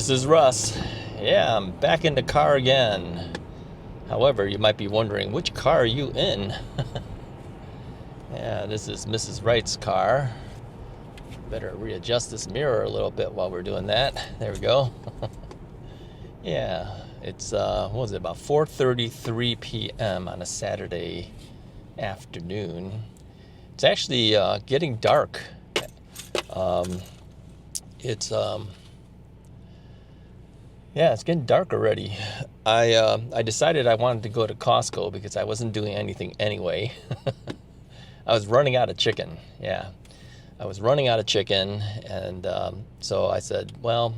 Mrs. Russ. Yeah, I'm back in the car again. However, you might be wondering, which car are you in? Yeah, this is Mrs. Wright's car. Better readjust this mirror a little bit while we're doing that. There we go. Yeah, it's, what was it, about 4:33 p.m. on a Saturday afternoon. It's actually getting dark. It's Yeah, it's getting dark already. I decided I wanted to go to Costco because I wasn't doing anything anyway. I was running out of chicken. Yeah, I was running out of chicken, and so I said, well,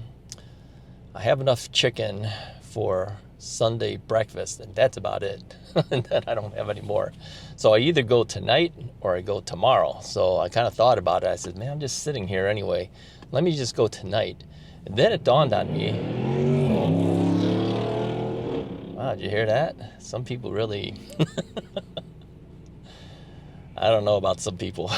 I have enough chicken for Sunday breakfast, and that's about it. And then I don't have any more. So I either go tonight or I go tomorrow. So I kind of thought about it. I said, man, I'm just sitting here anyway. Let me just go tonight. And then it dawned on me. Wow, did you hear that? Some people really... I don't know about some people.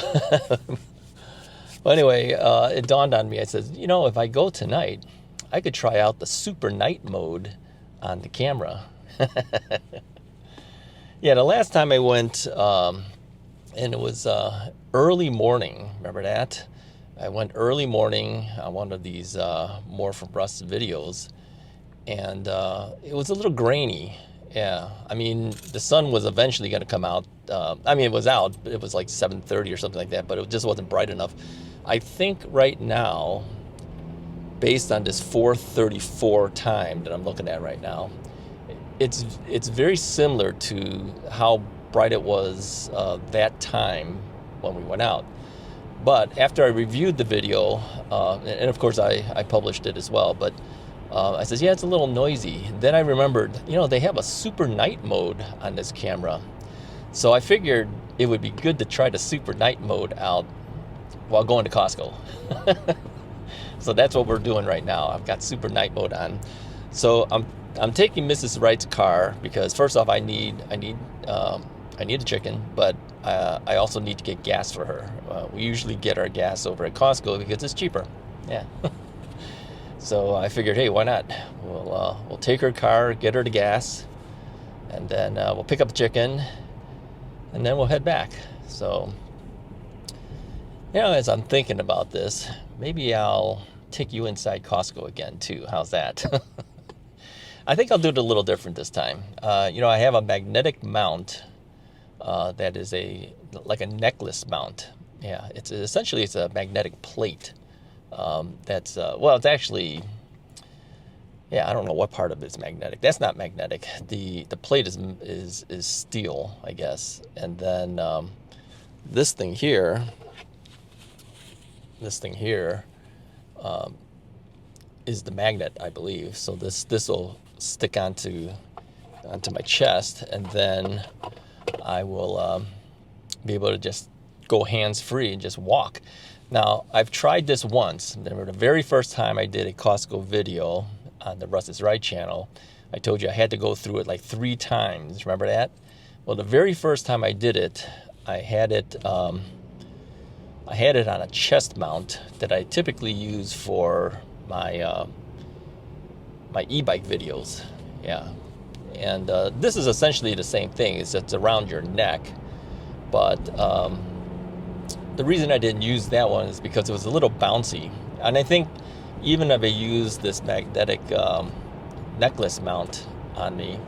Well, anyway, it dawned on me. I said, you know, if I go tonight, I could try out the super night mode on the camera. Yeah, the last time I went, and it was early morning. Remember that? I went early morning on one of these More From Russ videos, and it was a little grainy. Yeah, I mean, the sun was eventually going to come out. I mean, it was out. It was like 7:30 or something like that, but it just wasn't bright enough. I think right now, based on this 4:34 time that I'm looking at right now, it's very similar to how bright it was that time when we went out. But after I reviewed the video, and of course I published it as well, but I said, yeah, it's a little noisy. Then I remembered, you know, they have a super night mode on this camera. So I figured it would be good to try the super night mode out while going to Costco. So that's what we're doing right now. I've got super night mode on. So I'm taking Mrs. Wright's car because first off, I need a chicken, but I also need to get gas for her. We usually get our gas over at Costco because it's cheaper. Yeah. So I figured, hey, why not? We'll take her car, get her the gas, and then we'll pick up the chicken, and then we'll head back. So, you know, as I'm thinking about this, maybe I'll take you inside Costco again too. How's that? I think I'll do it a little different this time. You know, I have a magnetic mount that is like a necklace mount. Yeah, it's a magnetic plate. That's well, it's actually, yeah, I don't know what part of it's magnetic. That's not magnetic. The plate is steel, I guess. And then this thing here is the magnet, I believe. So this will stick onto my chest, and then I will be able to just go hands-free and just walk. Now, I've tried this once. The very first time I did a Costco video on the Russ is Right channel, I told you I had to go through it like 3 times. Remember that? Well, the very first time I did it, I had it on a chest mount that I typically use for my my e-bike videos. Yeah, and this is essentially the same thing. It's around your neck, but the reason I didn't use that one is because it was a little bouncy. And I think even if I use this magnetic necklace mount on me,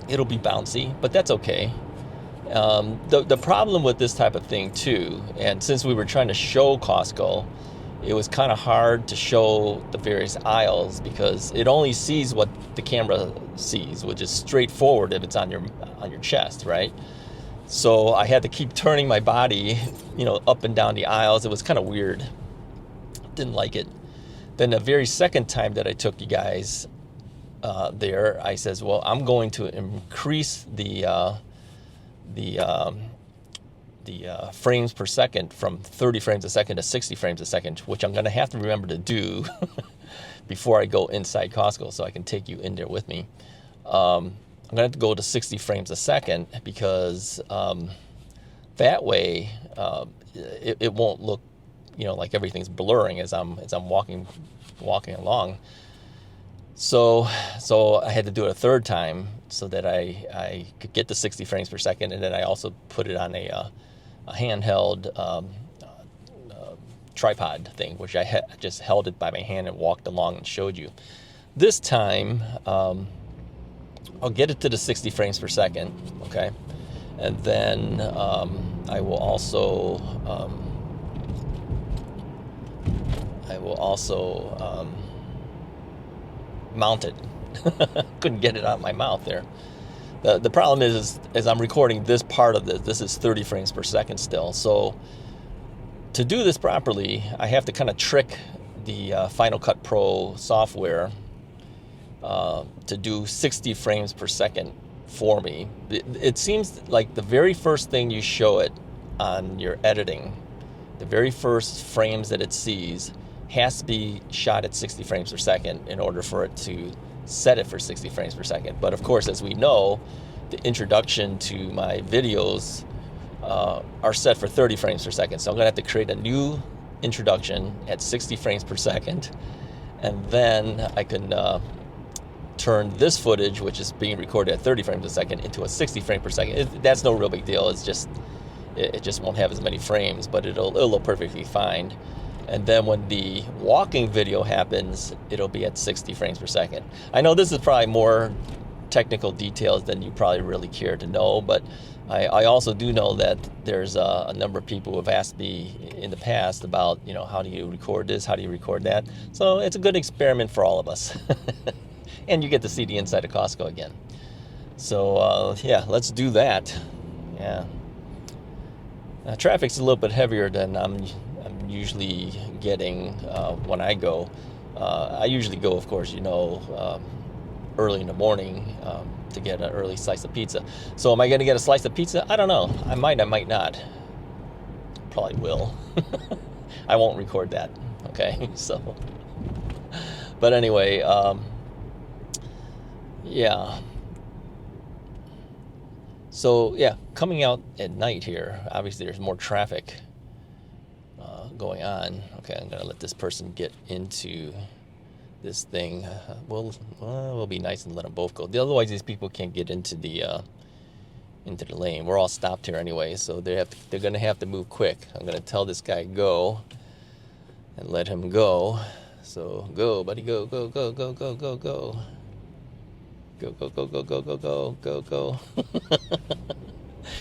it'll be bouncy, but that's okay. The problem with this type of thing too, and since we were trying to show Costco, it was kind of hard to show the various aisles because it only sees what the camera sees, which is straightforward if it's on your chest, right? So I had to keep turning my body, you know, up and down the aisles. It was kind of weird. Didn't like it. Then the very second time that I took you guys there, I says, well, I'm going to increase the frames per second from 30 frames a second to 60 frames a second, which I'm going to have to remember to do before I go inside Costco so I can take you in there with me. I'm going to have to go to 60 frames a second because that way it won't look, like everything's blurring as I'm walking along. So I had to do it a third time so that I could get to 60 frames per second, and then I also put it on a handheld tripod thing, which I just held it by my hand and walked along and showed you. This time, I'll get it to the 60 frames per second, okay? And then I will also mount it. Couldn't get it out of my mouth there. The problem is as I'm recording this part of this is 30 frames per second still. So to do this properly, I have to kind of trick the Final Cut Pro software to do 60 frames per second for me. It seems like the very first thing you show it on your editing, the very first frames that it sees has to be shot at 60 frames per second in order for it to set it for 60 frames per second. But of course, as we know, the introduction to my videos are set for 30 frames per second. So I'm gonna have to create a new introduction at 60 frames per second, and then I can turn this footage, which is being recorded at 30 frames a second, into a 60 frame per second. That's no real big deal. It's just it just won't have as many frames, but it'll look perfectly fine. And then when the walking video happens, it'll be at 60 frames per second. I know this is probably more technical details than you probably really care to know, but I also do know that there's a number of people who have asked me in the past about, how do you record this, how do you record that? So it's a good experiment for all of us. And you get to see the inside of Costco again. So yeah, let's do that. Yeah. Traffic's a little bit heavier than I'm usually getting when I go. I usually go, of course, early in the morning to get an early slice of pizza. So am I going to get a slice of pizza? I don't know. I might not. Probably will. I won't record that. Okay, so. But anyway, yeah. So yeah, coming out at night here, obviously there's more traffic going on. Okay, I'm gonna let this person get into this thing. We'll be nice and let them both go. Otherwise, these people can't get into the lane. We're all stopped here anyway, so they're gonna have to move quick. I'm gonna tell this guy go and let him go. So go, buddy, go, go, go, go, go, go, go. Go, go, go, go, go, go, go, go, go.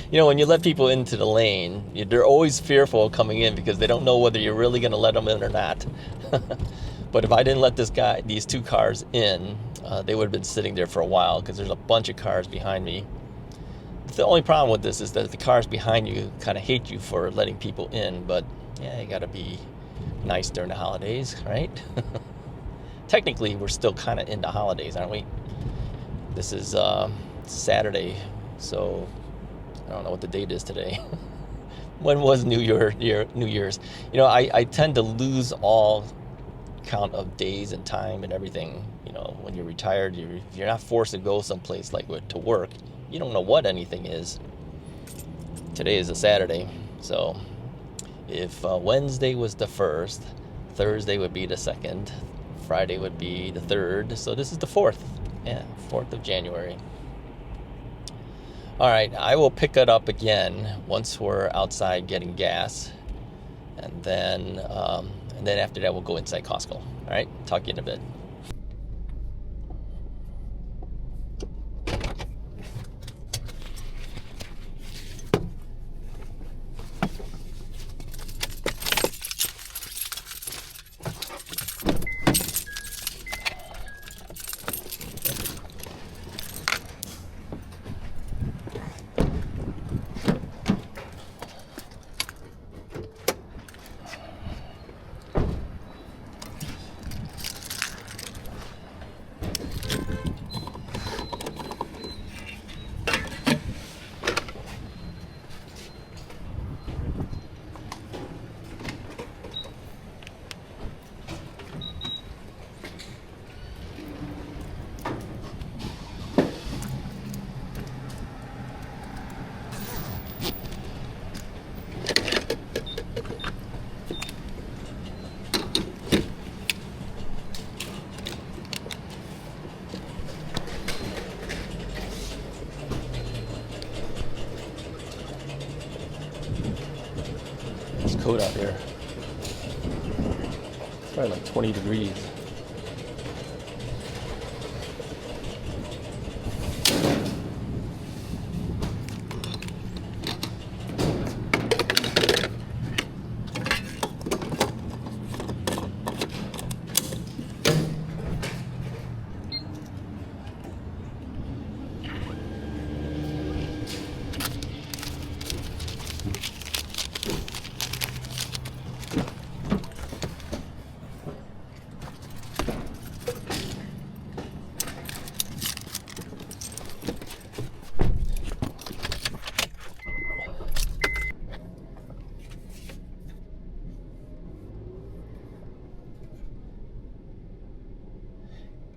When you let people into the lane, they're always fearful of coming in because they don't know whether you're really going to let them in or not. But if I didn't let these two cars in, they would have been sitting there for a while because there's a bunch of cars behind me. The only problem with this is that the cars behind you kind of hate you for letting people in, but yeah, you got to be nice during the holidays, right? Technically, we're still kind of in the holidays, aren't we? This is Saturday, so I don't know what the date is today. When was New Year's? I tend to lose all count of days and time and everything. When you're retired, if you're not forced to go someplace like to work, you don't know what anything is. Today is a Saturday, so if Wednesday was the 1st, Thursday would be the 2nd, Friday would be the 3rd, so this is the 4th. Yeah, 4th of January. All right, I will pick it up again once we're outside getting gas, and then after that we'll go inside Costco. All right, talk to you in a bit. coat out here. It's probably like 20 degrees.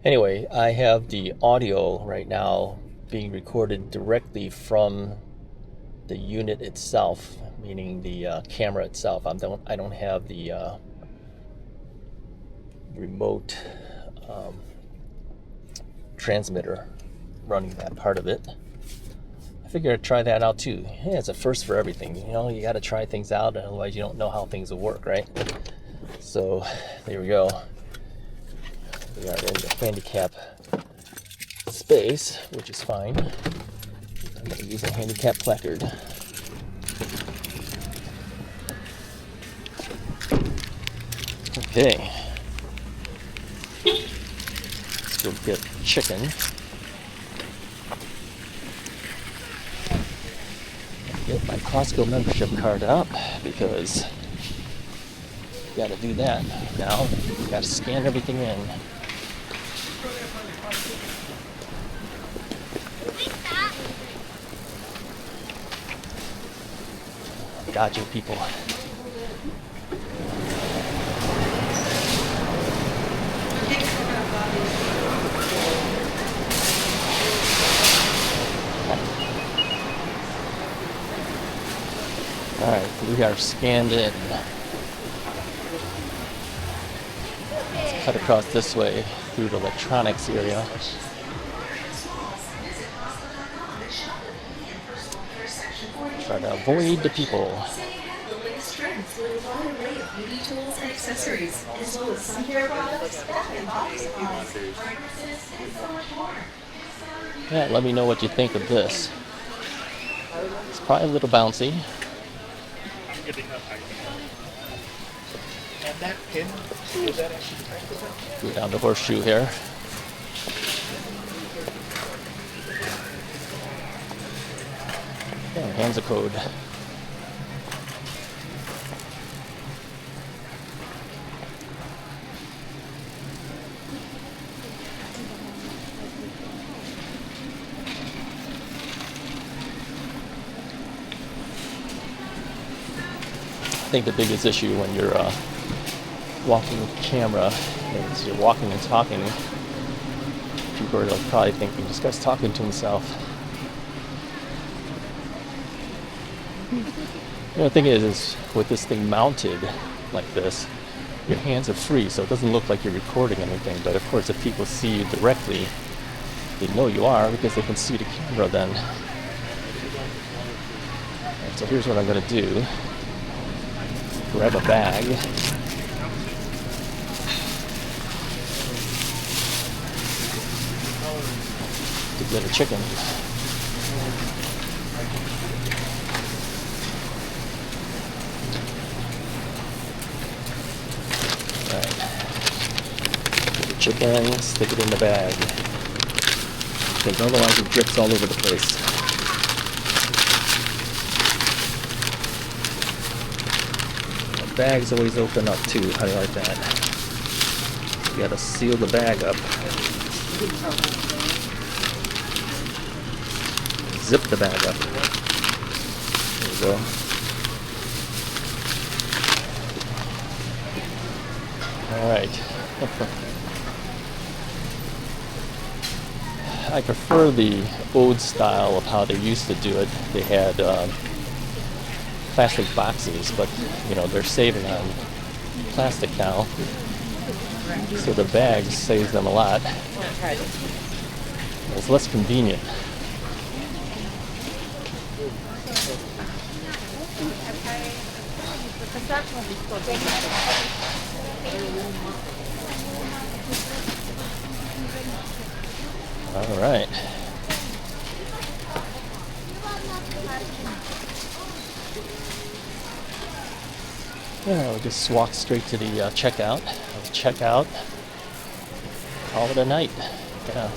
Anyway, I have the audio right now being recorded directly from the unit itself, meaning the camera itself. I don't have the remote transmitter running that part of it. I figured I'd try that out too. Yeah, it's a first for everything. You know, you got to try things out, otherwise you don't know how things will work, right? So there we go. We are in the handicap space, which is fine. I'm going to use a handicap placard. Okay. Let's go get chicken. Get my Costco membership card up because you got to do that now. You got to scan everything in. Dodging people. Alright, we are scanned in. Let's cut across this way through the electronics area. Try to avoid the people. Yeah, let me know what you think of this. It's probably a little bouncy. And that pin, is that actually Go down the horseshoe here. Oh, hands a code. I think the biggest issue when you're walking with the camera is you're walking and talking. People are probably thinking, this guy's talking to himself. The thing is with this thing mounted like this, your hands are free, so it doesn't look like you're recording anything. But of course, if people see you directly, they know you are because they can see the camera then. And so here's what I'm going to do. Grab a bag. To get a chicken. Chicken, stick it in the bag. Because otherwise it drips all over the place. The bag's always open up too. How do you like that? You gotta seal the bag up. Zip the bag up. There you go. Alright. I prefer the old style of how they used to do it. They had plastic boxes, but you know they're saving on plastic now, so the bag saves them a lot. It's less convenient. All right. Yeah, we'll just walk straight to the checkout. Check out. Call it a night. Yeah.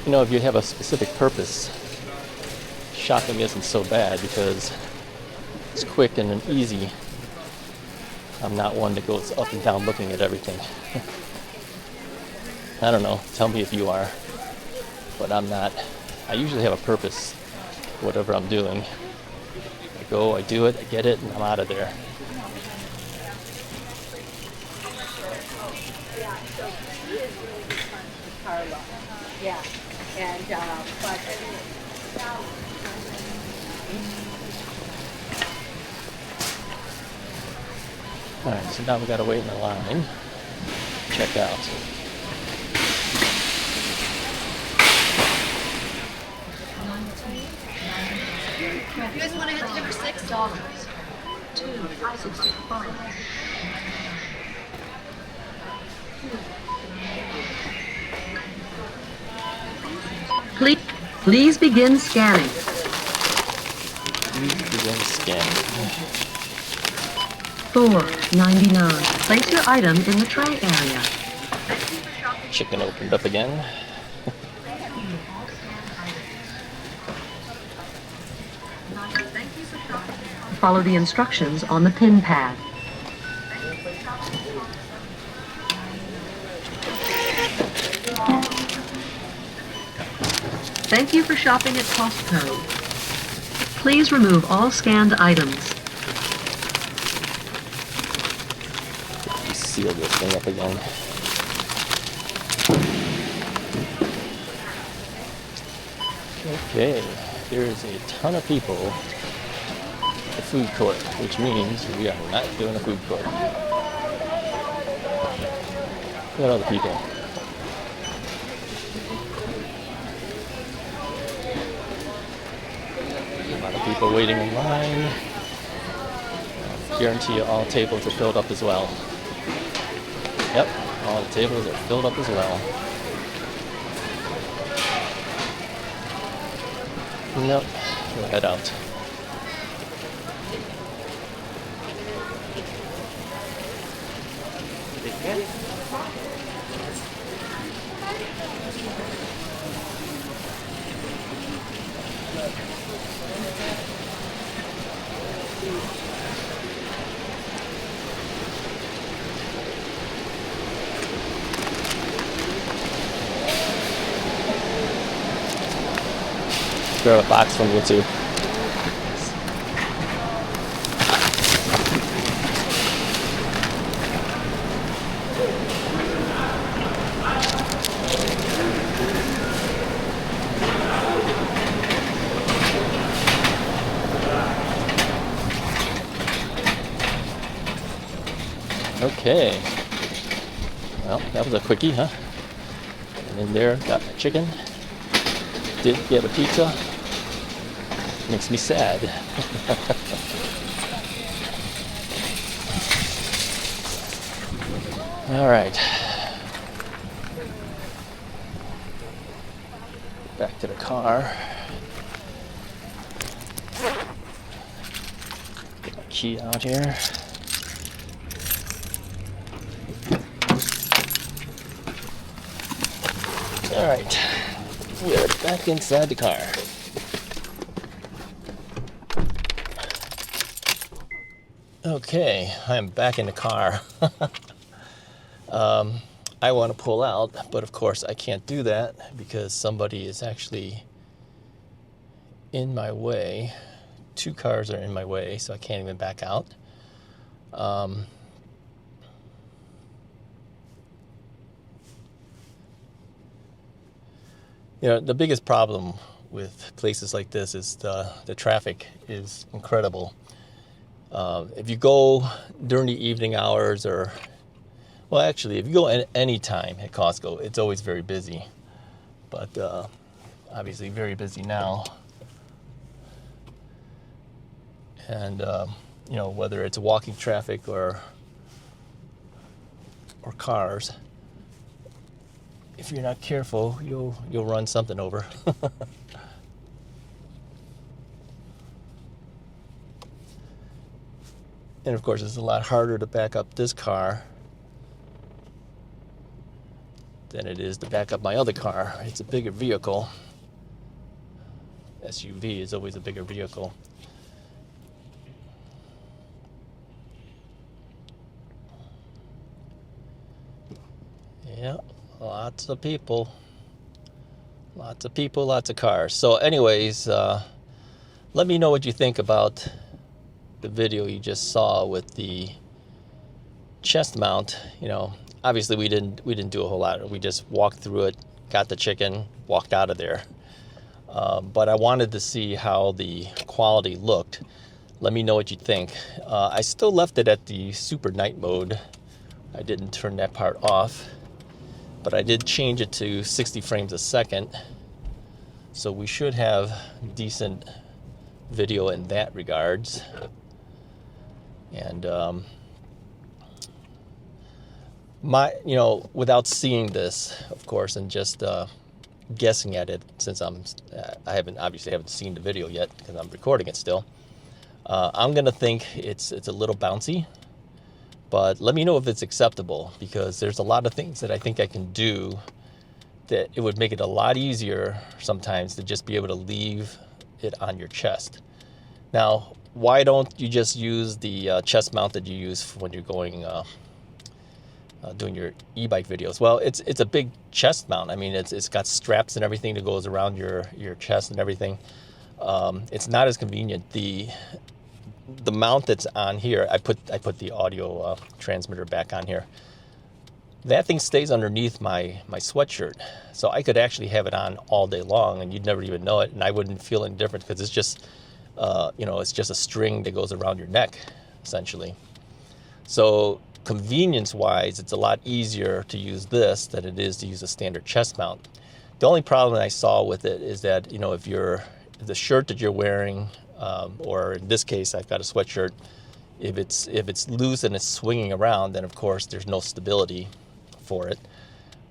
You know, if you have a specific purpose, shopping isn't so bad because it's quick and easy. I'm not one that goes up and down looking at everything. I don't know. Tell me if you are. But I'm not. I usually have a purpose, whatever I'm doing. I go, I do it, I get it, and I'm out of there. Yeah, and but All right, so now we gotta wait in the line. Check out. you guys want to head to number $6? $2.65. Please begin scanning. Please begin scanning. $4.99. Place your item in the tray area. Chicken opened up again. Follow the instructions on the pin pad. Thank you for shopping at Costco. Please remove all scanned items. Just seal this thing up again. Okay, there's a ton of people at the food court, which means we are not doing a food court. Look at all the people. A lot of people waiting in line. Guarantee you all tables are filled up as well. Yep, all the tables are filled up as well. Nope, we'll head out. Grab a box from you too. Okay. Well, that was a quickie, huh? And in there, got my chicken. Did get a pizza. Makes me sad. All right. Back to the car. Get my key out here. All right. We are back inside the car. Okay, I'm back in the car. I want to pull out, but of course I can't do that because somebody is actually in my way. Two cars are in my way, so I can't even back out. You know, the biggest problem with places like this is the traffic is incredible. If you go during the evening hours well, actually, if you go at any time at Costco, it's always very busy. But obviously very busy now. And you know, whether it's walking traffic or cars. If you're not careful, you'll run something over. And of course, it's a lot harder to back up this car than it is to back up my other car. It's a bigger vehicle. SUV is always a bigger vehicle. Yeah, lots of people. Lots of people, lots of cars. So anyways, let me know what you think about the video you just saw with the chest mount. You know, obviously we didn't do a whole lot. We just walked through it, got the chicken, walked out of there. But I wanted to see how the quality looked. Let me know what you think. I still left it at the super night mode. I didn't turn that part off, but I did change it to 60 frames a second. So we should have decent video in that regards. And you know, without seeing this, of course, and just guessing at it, since I obviously haven't seen the video yet because I'm recording it still. I'm gonna think it's a little bouncy, but let me know if it's acceptable, because there's a lot of things that I think I can do that it would make it a lot easier sometimes to just be able to leave it on your chest. Now, why don't you just use the chest mount that you use when you're going doing your e-bike videos? Well, it's a big chest mount. I mean, it's got straps and everything that goes around your chest and everything. It's not as convenient. The mount that's on here, I put the audio transmitter back on here. That thing stays underneath my sweatshirt, so I could actually have it on all day long and you'd never even know it, and I wouldn't feel any different, because it's just you know, it's just a string that goes around your neck essentially. So convenience wise, it's a lot easier to use this than it is to use a standard chest mount. The only problem I saw with it is that, you know, if the shirt that you're wearing, or in this case I've got a sweatshirt, if it's loose and it's swinging around, then of course there's no stability for it.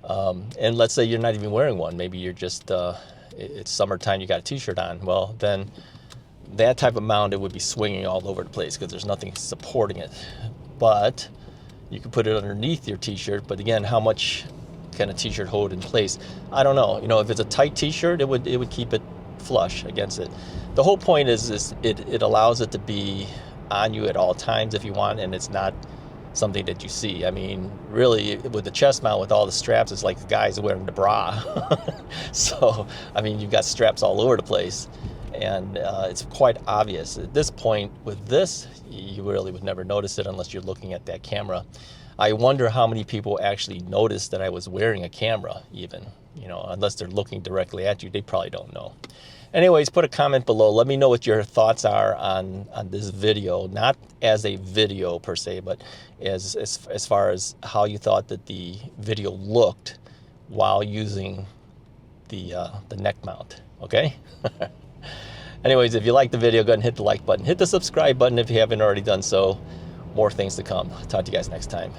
And let's say you're not even wearing one, maybe you're just it's summertime, you got a t-shirt on. Well, then that type of mount, it would be swinging all over the place because there's nothing supporting it. But you can put it underneath your t-shirt, but again, how much can a t-shirt hold in place? I don't know. You know, if it's a tight t-shirt, it would keep it flush against it. The whole point is it allows it to be on you at all times if you want, and it's not something that you see. I mean, really, with the chest mount with all the straps, it's like the guys wearing the bra. So, I mean, you've got straps all over the place, and it's quite obvious. At this point, with this, you really would never notice it unless you're looking at that camera. I wonder how many people actually noticed that I was wearing a camera even, you know, unless they're looking directly at you, they probably don't know. Anyways, put a comment below. Let me know what your thoughts are on this video, not as a video per se, but as far as how you thought that the video looked while using the neck mount, okay? Anyways, if you like the video, go ahead and hit the like button. Hit the subscribe button if you haven't already done so. More things to come. Talk to you guys next time.